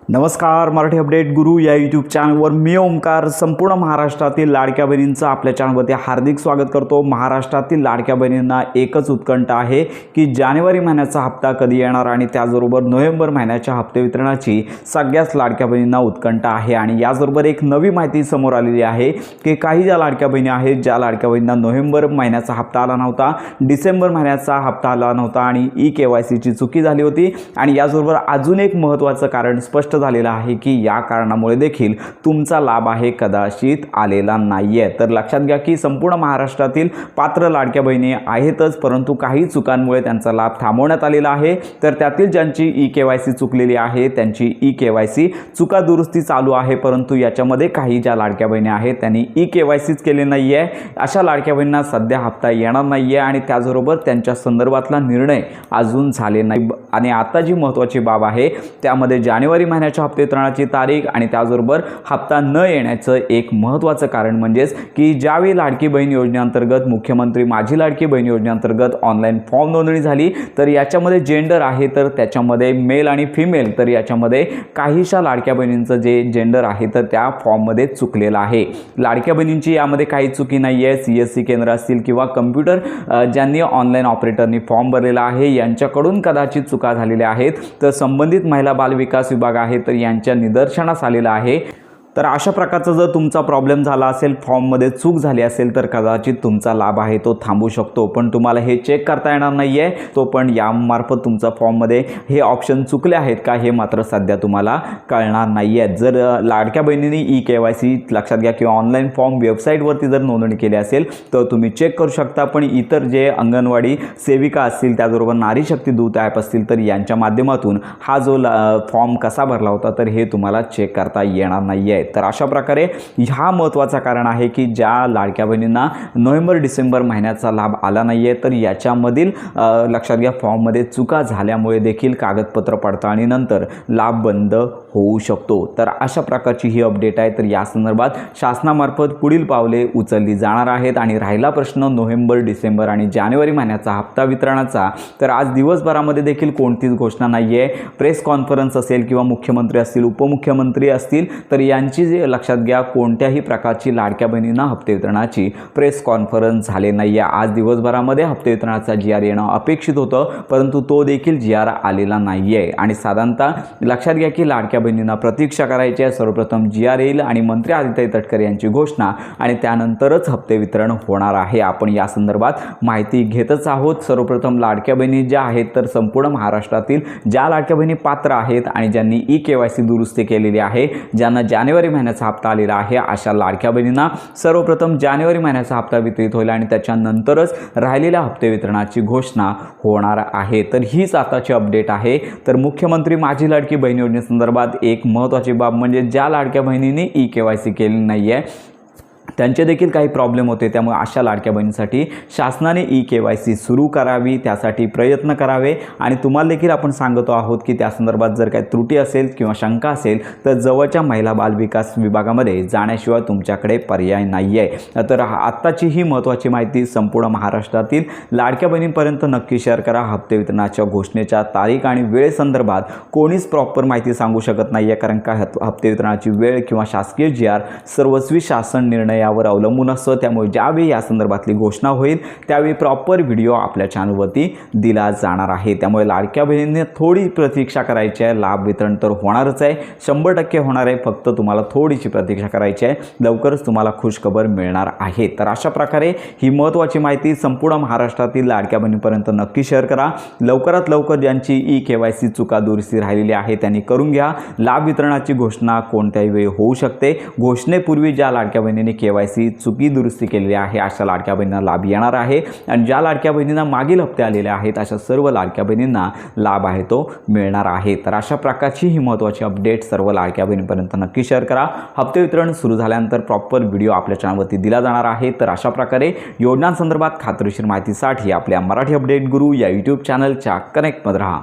नमस्कार, मराठी अपडेट गुरु या यूट्यूब चॅनलवर मी ओमकार संपूर्ण महाराष्ट्रातील लाडक्या बहिणींचं आपल्या चॅनलवरती हार्दिक स्वागत करतो। महाराष्ट्रातील लाडक्या बहिणींना एकच उत्कंठा आहे की जानेवारी महिन्याचा हप्ता कधी येणार आणि त्याचबरोबर नोव्हेंबर महिन्याच्या हप्ते वितरणाची सगळ्याच लाडक्या बहिणींना उत्कंठा आहे। आणि याचबरोबर एक नवी माहिती समोर आलेली आहे की काही ज्या लाडक्या बहिणी आहेत, ज्या लाडक्या बहिणींना नोव्हेंबर महिन्याचा हप्ता आला नव्हता, डिसेंबर महिन्याचा हप्ता आला नव्हता आणि KYCची चुकी झाली होती। आणि याचबरोबर अजून एक महत्त्वाचं कारण स्पष्ट झालेला आहे की या कारणामुळे देखील तुमचा लाभ आहे कदाचित आलेला नाहीये। तर लक्षात घ्या की संपूर्ण महाराष्ट्रातील पात्र लाडक्या बहिणी आहेतच, परंतु काही चुकांमुळे त्यांचा लाभ थांबवण्यात आलेला आहे। तर त्यातील ज्यांची KYC चुकलेली आहे त्यांची KYC चुका दुरुस्ती चालू आहे, परंतु याच्यामध्ये काही ज्या लाडक्या बहिणी आहेत त्यांनी KYCच केले नाहीये, अशा लाडक्या बहिणींना सध्या हप्ता येणार नाहीये आणि त्याचबरोबर त्यांच्या संदर्भातला निर्णय अजून झाले नाही। आणि आता जी महत्त्वाची बाब आहे त्यामध्ये जानेवारी महिन्याच्या हप्ते वितरणाची तारीख आणि त्याचबरोबर हप्ता न येण्याचं एक महत्त्वाचं कारण म्हणजेच की ज्यावेळी लाडकी बहीण योजनेअंतर्गत मुख्यमंत्री माझी लाडकी बहीण योजनेअंतर्गत ऑनलाईन फॉर्म नोंदणी झाली, तर याच्यामध्ये जेंडर आहे तर त्याच्यामध्ये मेल आणि फिमेल, तर याच्यामध्ये काहीशा लाडक्या बहिणींचं जे जेंडर आहे तर त्या फॉर्ममध्ये चुकलेलं आहे। लाडक्या बहिणींची यामध्ये काही चुकी नाही आहे। CSC केंद्र असतील किंवा कम्प्युटर ज्यांनी ऑनलाईन ऑपरेटरनी फॉर्म भरलेला आहे यांच्याकडून कदाचित चुका झालेल्या आहेत, तर संबंधित महिला बाल विकास विभाग आहे तर यांच्या निदर्शनास आलेला आहे। तर अशा प्रकारचा जर तुमचा प्रॉब्लेम झाला असेल, फॉर्ममध्ये चूक झाली असेल, तर कदाचित तुमचा लाभ आहे तो थांबू शकतो, पण तुम्हाला हे चेक करता येणार नाही आहे। तो पण यामार्फत तुमचा फॉर्ममध्ये हे ऑप्शन चुकले आहेत का हे मात्र सध्या तुम्हाला कळणार नाही आहे। जर लाडक्या बहिणींनी KYC लक्षात घ्या किंवा ऑनलाईन फॉर्म वेबसाईटवरती जर नोंदणी केली असेल तर तुम्ही चेक करू शकता, पण इतर जे अंगणवाडी सेविका असतील त्याचबरोबर नारी शक्ती दूत ॲप असतील तर यांच्या माध्यमातून हा जो फॉर्म कसा भरला होता तर हे तुम्हाला चेक करता येणार नाही आहे। तर अशा प्रकारे हा महत्त्वाचा कारण आहे की ज्या लाडक्या बहिणींना नोव्हेंबर डिसेंबर महिन्याचा लाभ आला नाही आहे तर याच्यामधील लक्षात घ्या फॉर्ममध्ये चुका झाल्यामुळे देखील कागदपत्र पडताळणीनंतर लाभ बंद होऊ शकतो। तर अशा प्रकारची ही अपडेट आहे। तर या संदर्भात शासनामार्फत पुढील पावले उचलली जाणार आहेत। आणि राहिला प्रश्न नोव्हेंबर डिसेंबर आणि जानेवारी महिन्याचा हप्ता वितरणाचा, तर आज दिवसभरामध्ये देखील कोणतीच घोषणा नाही आहे। प्रेस कॉन्फरन्स असेल किंवा मुख्यमंत्री असतील उपमुख्यमंत्री असतील तर यांची लक्षात घ्या कोणत्याही प्रकारची लाडक्या बहिणींना हप्ते वितरणाची प्रेस कॉन्फरन्स झाले नाही आहे। आज दिवसभरामध्ये हप्ते वितरणाचा GR येणं अपेक्षित होतं, परंतु तो देखील GR आलेला नाही आहे। आणि साधारणतः लक्षात घ्या की लाडक्या बहिणींना प्रतीक्षा करायची आहे। सर्वप्रथम GR येईल आणि मंत्री आदित्य तटकरे यांची घोषणा आणि त्यानंतरच हप्ते वितरण होणार आहे। आपण या संदर्भात माहिती घेतच आहोत। सर्वप्रथम लाडक्या बहिणी ज्या आहेत तर संपूर्ण महाराष्ट्रातील ज्या लाडक्या बहिणी पात्र आहेत आणि ज्यांनी KYC दुरुस्ती केलेली आहे, ज्यांना जानेवारी महिन्याचा हप्ता आलेला आहे, अशा लाडक्या बहिणींना सर्वप्रथम जानेवारी महिन्याचा हप्ता वितरित होईल आणि त्याच्यानंतरच राहिलेल्या हप्ते वितरणाची घोषणा होणार आहे। तर हीच आताची अपडेट आहे। तर मुख्यमंत्री माझी लाडकी बहीण योजनेसंदर्भात एक महत्त्वाची बाब म्हणजे ज्या लाडक्या बहिणींनी KYC केली नाही आहे त्यांचे देखील काही प्रॉब्लेम होते, त्यामुळे अशा लाडक्या बहिणींसाठी शासनाने KYC सुरू करावी, त्यासाठी प्रयत्न करावे। आणि तुम्हाला देखील आपण सांगतो आहोत की त्या संदर्भात जर काही त्रुटी असेल किंवा शंका असेल तर जवळच्या महिला बाल विकास विभागामध्ये जाण्याशिवाय तुमच्याकडे पर्याय नाही आहे। तर आत्ताची ही महत्त्वाची माहिती संपूर्ण महाराष्ट्रातील लाडक्या बहिणींपर्यंत नक्की शेअर करा। हप्ते वितरणाच्या घोषणेच्या तारीख आणि वेळेसंदर्भात कोणीच प्रॉपर माहिती सांगू शकत नाही आहे, कारण का हप्ते वितरणाची वेळ किंवा शासकीय GR सर्वस्वी शासन निर्णय यावर अवलंबून असतं। त्यामुळे ज्यावेळी या संदर्भातली घोषणा होईल त्यावेळी प्रॉपर व्हिडिओ आपल्या चॅनलवरती दिला जाणार आहे। त्यामुळे लाडक्या बहिणींनी थोडी प्रतीक्षा करायची आहे। लाभ वितरण तर होणारच आहे, 100% होणार आहे, फक्त तुम्हाला थोडीशी प्रतीक्षा करायची आहे, लवकरच तुम्हाला खुशखबर मिळणार आहे। तर अशा प्रकारे ही महत्त्वाची माहिती संपूर्ण महाराष्ट्रातील लाडक्या बहिणींपर्यंत नक्की शेअर करा। लवकरात लवकर ज्यांची KYC चुका दुरुस्ती राहिलेली आहे त्यांनी करून घ्या। लाभ वितरणाची घोषणा कोणत्याही वेळी होऊ शकते। घोषणेपूर्वी ज्या लाडक्या बहिणींनी KYC चुकी दुरुस्ती केलेली आहे अशा लाडक्या बहिणींना लाभ येणार आहे आणि ज्या लाडक्या बहिणींना मागील हप्ते आलेले आहेत अशा सर्व लाडक्या बहिणींना लाभ आहे तो मिळणार आहे। तर अशा प्रकारची ही महत्त्वाची अपडेट सर्व लाडक्या बहिणींपर्यंत नक्की शेअर करा। हप्ते वितरण सुरू झाल्यानंतर प्रॉपर व्हिडिओ आपल्या चॅनलवरती दिला जाणार आहे। तर अशा प्रकारे योजनांसंदर्भात खात्रीशीर माहितीसाठी आपल्या मराठी अपडेट गुरु या यूट्यूब चॅनलच्या कनेक्टमध्ये राहा।